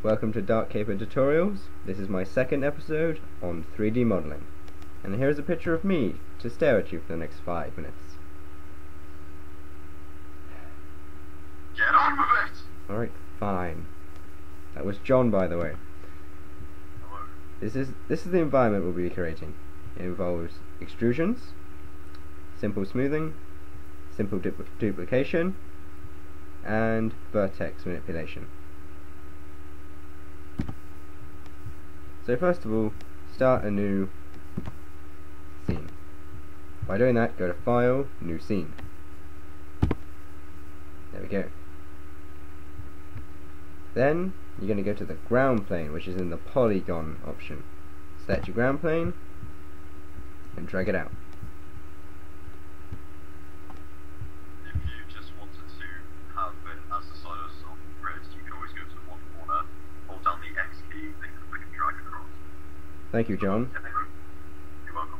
welcome to Dark Caper Tutorials. This is my second episode on 3D modeling. And here's a picture of me to stare at you for the next 5 minutes. Get on with it! Alright, fine. That was John, by the way. Hello. This is the environment we'll be creating. It involves extrusions, simple smoothing, simple duplication, and vertex manipulation. So first of all, start a new scene. By doing that, go to File, New Scene. There we go. Then you're going to go to the ground plane, which is in the polygon option. Select your ground plane and drag it out. If you just wanted to have it as the side of the grid, you can always go to one corner, hold down the X key, then click and drag across. Thank you, John. You're welcome.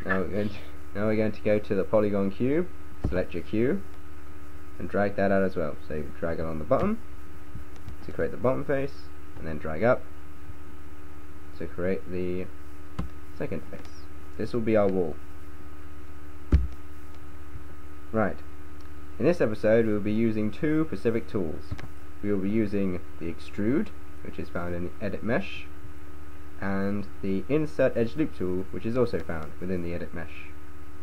Now we're going to go to the polygon cube, select your cube, and drag that out as well. So you drag it on the bottom to create the bottom face, and then drag up to create the second face. This will be our wall. Right. In this episode we will be using two specific tools. We will be using the extrude, which is found in the edit mesh, and the insert edge loop tool, which is also found within the edit mesh.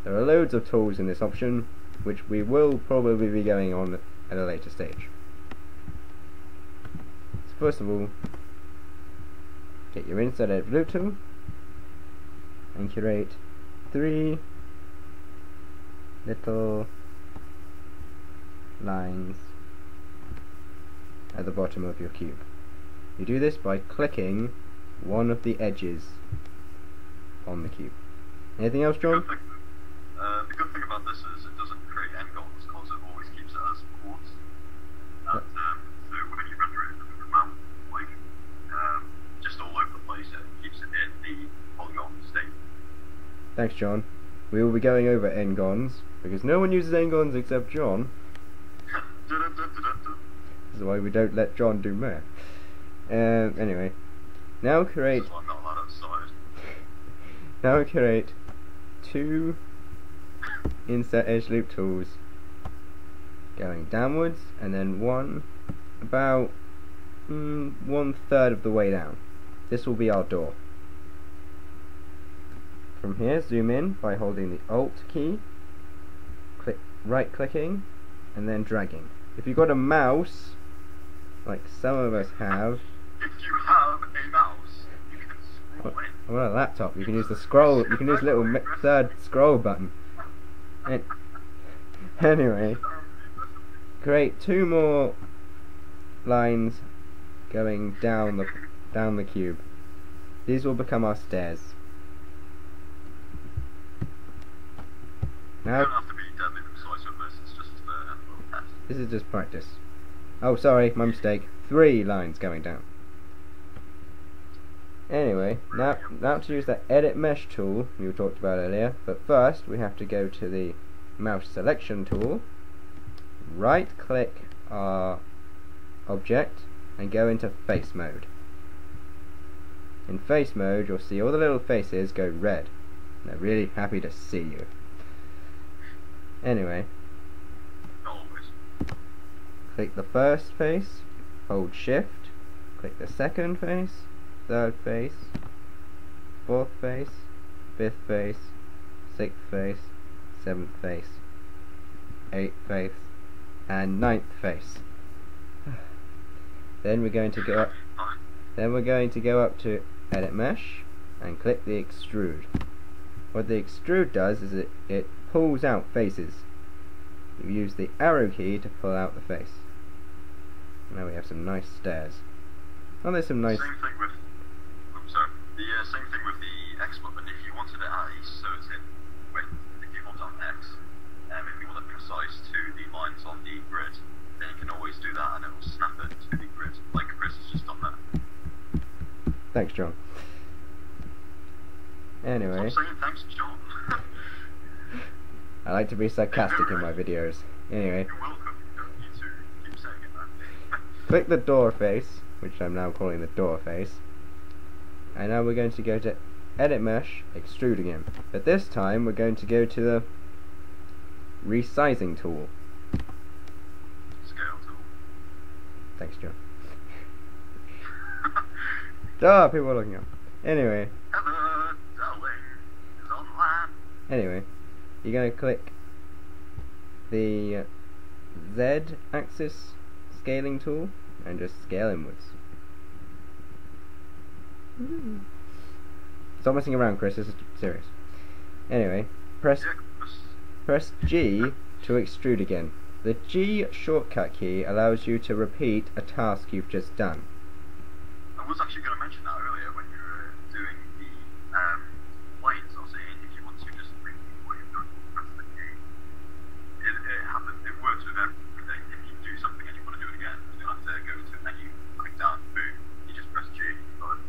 There are loads of tools in this option, which we will probably be going on at a later stage. So first of all, get your insert edge loop tool and create 3 little lines at the bottom of your cube. You do this by clicking one of the edges on the cube. Anything else, John? The good thing about this is it doesn't create n-goals, because it always keeps it as chords. And so when you render it in the mount, like, just all over the place, it keeps it in the polygon state. Thanks, John. We will be going over n-gons, because no one uses n-gons except John. This is why we don't let John do math. Anyway, now create. I'm not allowed outside. Now create 2 insert edge loop tools going downwards, and then one about 1/3 of the way down. This will be our door. From here, zoom in by holding the Alt key, right clicking, and then dragging. If you've got a mouse, like some of us have, if you have a mouse, you can scroll in. on a laptop, you can use the scroll. You can use the little third scroll button. Anyway, create 2 more lines going down the cube. These will become our stairs. Now, You don't have to be deadly precise with this, it's just a little test. this is just practice. Oh, sorry, my mistake. 3 lines going down. Anyway, now to use that edit mesh tool you talked about earlier, but first we have to go to the mouse selection tool, right click our object and go into face mode. In face mode you'll see all the little faces go red. They're really happy to see you. Anyway, Not always. click the first face, hold shift, click the second face, third face, fourth face, fifth face, sixth face, seventh face, eighth face, and ninth face. Then we're going to go up. Then we're going to go up to Edit Mesh and click the extrude. What the extrude does is it pulls out faces. You use the arrow key to pull out the face. Now we have some nice stairs. Oh, there's some nice. Same thing with. Same thing with the X button. If you wanted it at a certain width, if you hold down X, if you want it precise to the lines on the grid, then you can always do that, and it will snap it to the grid, like Chris has just done there. Thanks, John. Anyway, Stop saying thanks, John. I like to be sarcastic in my videos. Anyway, You're welcome. You don't need to keep saying it, man. click the door face, which I'm now calling the door face, and now we're going to go to Edit Mesh, Extrude again. But this time we're going to go to the Resizing tool. Scale tool. Thanks, John. Ah, people are looking up. Anyway. Heather, darling, is online. Anyway, you're going to click the Z-axis scaling tool and just scale inwards. Stop messing around, Chris. This is serious. Anyway, press G to extrude again. The G shortcut key allows you to repeat a task you've just done. I was actually going to mention that earlier when you were doing the planes. I was saying if you want to just repeat what you've done, press the key. It works with everything. If you do something and you want to do it again, you don't have to go to menu, click down, boom. You just press G. Got it.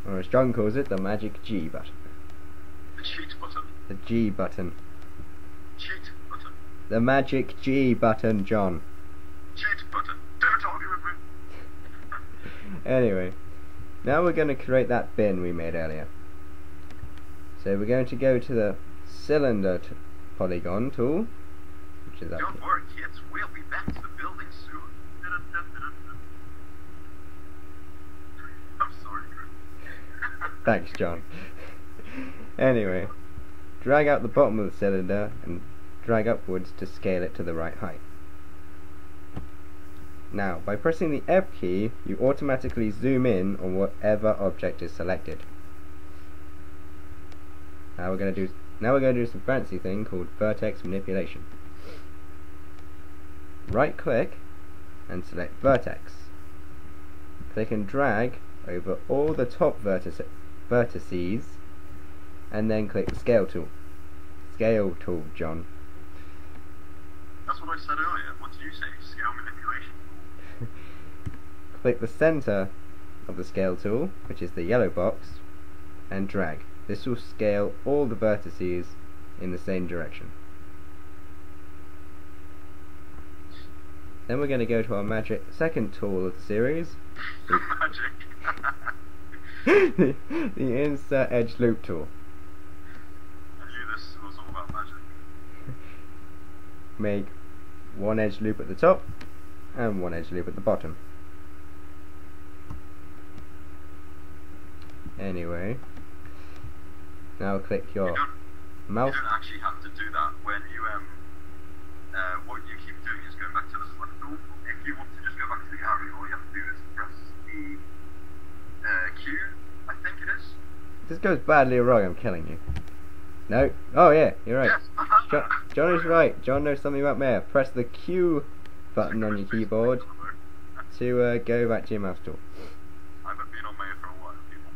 Or as John calls it, the magic G button. The cheat button. The G button. Cheat button. The magic G button, John. Cheat button. Don't argue with me. Anyway, now we're going to create that bin we made earlier. So we're going to go to the cylinder polygon tool, which is up Don't here. worry, kids. We'll be back to the building soon. I'm sorry, Chris. Thanks, John. Anyway, drag out the bottom of the cylinder and drag upwards to scale it to the right height. Now, by pressing the F key, you automatically zoom in on whatever object is selected. Now we're going to do some fancy thing called vertex manipulation. Right click and select vertex. Click and drag over all the top vertices and then click the scale tool. Scale tool, John. That's what I said earlier. What did you say? Scale manipulation. Click the center of the scale tool, which is the yellow box, and drag. This will scale all the vertices in the same direction. Then we're going to go to our second tool of the series, Magic. the Insert Edge Loop tool. I knew this was all about magic. Make one edge loop at the top and one edge loop at the bottom. Anyway, now click your mouse. You don't actually have to do that. When you what you keep doing is going back to the select tool. If you want to just go back to the arrow, all you have to do is press the Q, I think it is. If this goes badly wrong, I'm killing you. No. Oh yeah, you're right. Yes. John is right. John knows something about mayor. Press the Q button on your keyboard to go back to your mouse tool. I haven't been on mayor for a while, people.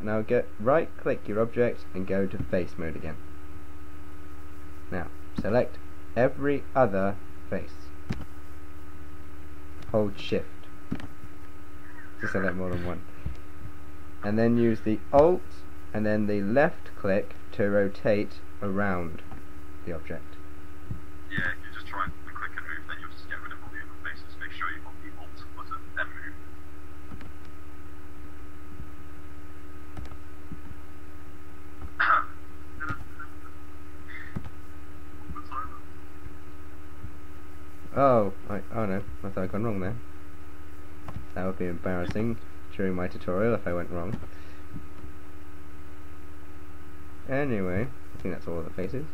Now get right click your object and go to face mode again. Now select every other face. Hold shift to select more than one. And then use the Alt and then the left click to rotate around the object. Yeah, if you just try and click and move, then you'll just get rid of all the other faces. Make sure you've got the Alt button, then move. Oh no, I thought I'd gone wrong there. That would be embarrassing during my tutorial if I went wrong. Anyway, I think that's all of the faces.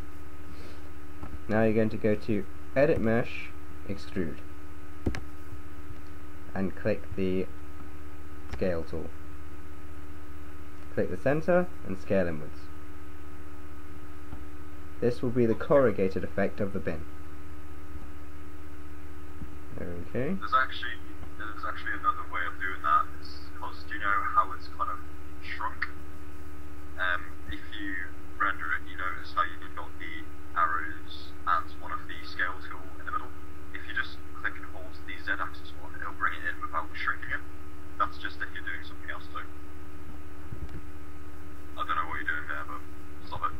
Now you're going to go to Edit Mesh, Extrude, and click the Scale tool. Click the center and scale inwards. This will be the corrugated effect of the bin. Okay. There's actually another way of doing that. It's because, do you know how it's kind of shrunk? If you render it, you notice how you've got the arrows and one of the scale tool in the middle. If you just click and hold the Z-axis one, it'll bring it in without shrinking it. That's just if you're doing something else too. I don't know what you're doing there, but stop it.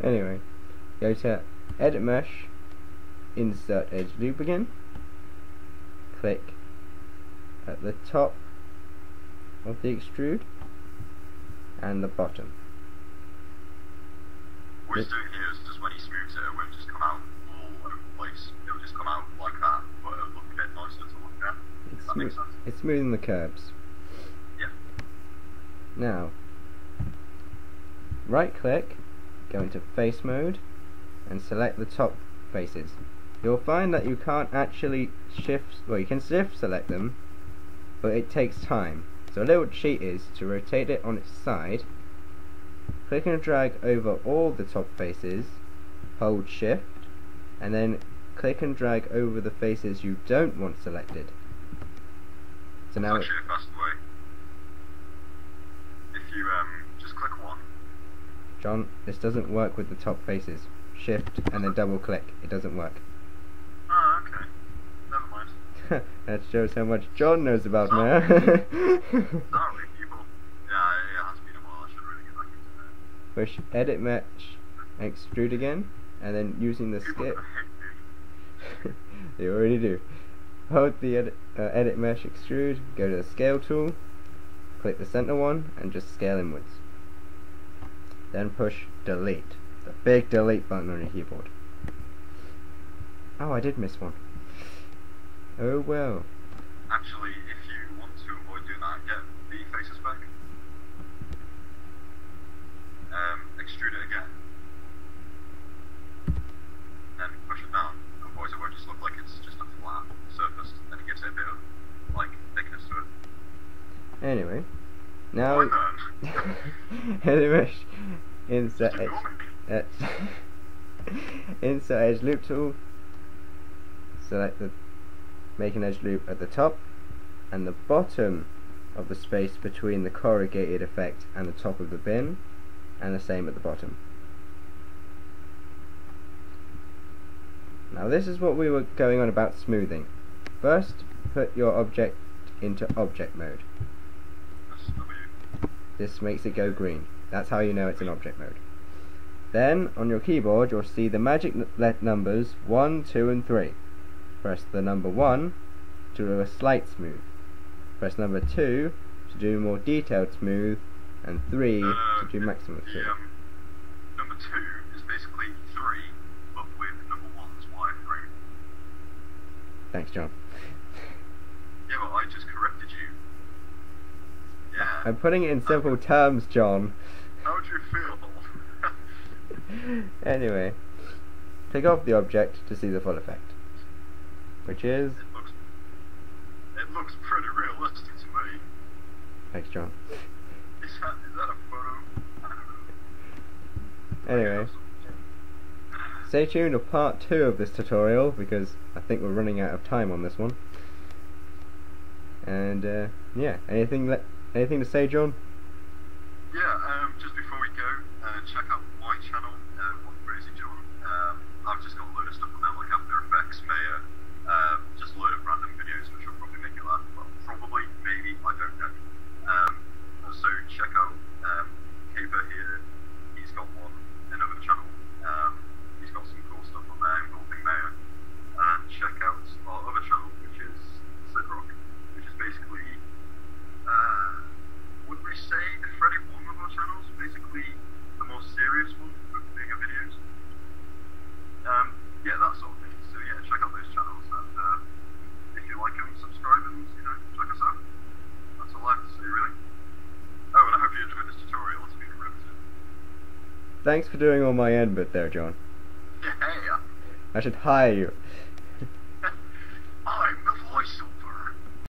Anyway, go to Edit Mesh, Insert Edge Loop again, click at the top of the extrude and the bottom. What he's doing here is just when he smooths it, it won't just come out all over the place. It'll just come out like that, but it'll look a bit nicer to look at. That makes sense. It's smoothing the curves. Yeah. Now, right click, go into face mode, and select the top faces. You'll find that you can't actually you can shift select them, but it takes time. So a little cheat is to rotate it on its side, click and drag over all the top faces, hold shift, and then click and drag over the faces you don't want selected. So now it's actually a faster way. If you just click one. John, this doesn't work with the top faces. Shift and then double click. It doesn't work. Oh, okay. Never mind. That shows how much John knows about me. Sorry, people. Yeah, it has been a while. I should really get back into that. Push edit mesh, extrude again, and then using the scale. You already do. Hold the edit mesh extrude, go to the scale tool, click the center one, and just scale inwards. Then push delete. The big delete button on your keyboard. Oh, I did miss one. Oh well. Actually, if you want to avoid doing that, get the faces back. Extrude it again. And push it down. Otherwise it won't just look like it's just a flat surface. Then it gives it a bit of, like, thickness to it. Anyway. Now edit mesh, insert edge loop tool, select make an edge loop at the top and the bottom of the space between the corrugated effect and the top of the bin, and the same at the bottom. Now this is what we were going on about smoothing. First, put your object into object mode. This makes it go green. That's how you know it's in object mode. Then, on your keyboard, you'll see the magic numbers 1, 2, and 3. Press the number 1 to do a slight smooth. Press number 2 to do more detailed smooth, and 3 to do maximum smooth. Number 2 is basically 3, but with number 1's wireframe. Thanks, John. Yeah, well, I just corrected you. Yeah. I'm putting it in simple terms, John. How would you feel? Anyway, click off the object to see the full effect, which is... It looks pretty realistic to me. Thanks, John. Is that a photo? I don't know. Anyway, stay tuned to part 2 of this tutorial, because I think we're running out of time on this one. And yeah, anything to say, John? Yeah, just before we go, check out my channel, One Crazy John. I've just got a load of stuff on there, like After Effects, Mayor, just a load of random videos which will probably make you laugh. Well, probably, maybe, I don't know. Also check out Caper here. He's got another channel. He's got some cool stuff on there involving Mayor. And check out our other channel, which is Sidrock, which is basically would we say the Freddy one of our channels, basically the more serious one with bigger videos. Yeah, that sort of thing. So yeah, check out those channels, and if you like them, subscribe and check us out. That's all I have to say, really. Oh, and I hope you enjoyed this tutorial. It's been riveting. Thanks for doing all my end bit there, John. Yeah. I should hire you.